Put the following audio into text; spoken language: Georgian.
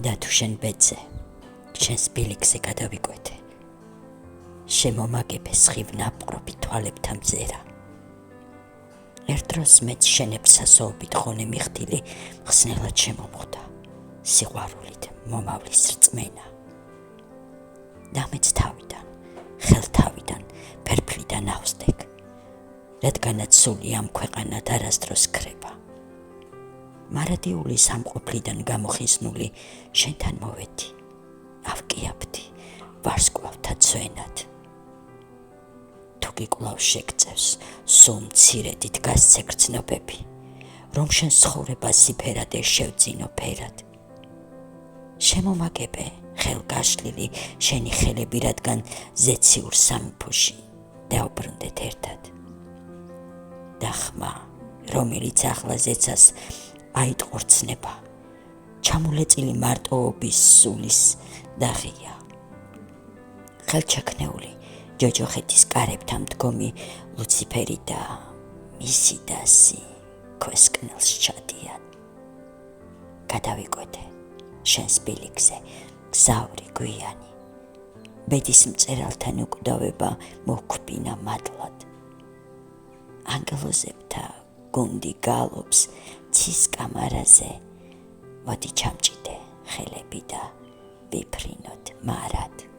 და თუ შენ ბედზე, შენს ბილიქზე გადავიკვეთე. შემომაგებე სხივ ნაპყრობი თვალებთან მზერა. ერთ დროს მეც შენებს სასოობით ხონე მიხდილი ხსნელად შემომხვდა, სიყვარულით მომავლის რწმენა. და მეც თავიდან, ხელთავიდან, ფერფლიდან ავსდეკ, რადგანაც სული ამ ქვეყანად არასდროს ქრება. მარადიული სამყოფლიდან გამოხიზნული შენთან მოვედი, ავკიაფთი ვარსკვლავთა ძვენად. თუ გიკვლავ შეგწევს სულ მცირედით გასცე გრძნობები, რომ შენ ცხოვრებას სიფერად შევძინო ფერად. შემომაგებე ხელგაშლილი შენი ხელები, რადგან ზეციურ სამეფოში დავბრუნდეთ ერთად. და ხმა, რომელიც ახლა ზეცას აიტყორცნება, ჩამულეწილი მარტოობის სულის დაღია. ხელჩაქნეული ჯოჯოხეთის კარებთან მდგომი ლუციფერი და მისი დასი ქვესკნელს ჩადიან. გადავიკვეთე შენს ბილიქზე გზავრი გვიანი, ბედის მწერალთან უკვდავება მოგვბინა მადლად. ანგელოზებთა გუნდი გალობს ცის კამარაზე, მოდი ჩამჭიდე ხელები და ვიფრინოთ მარად.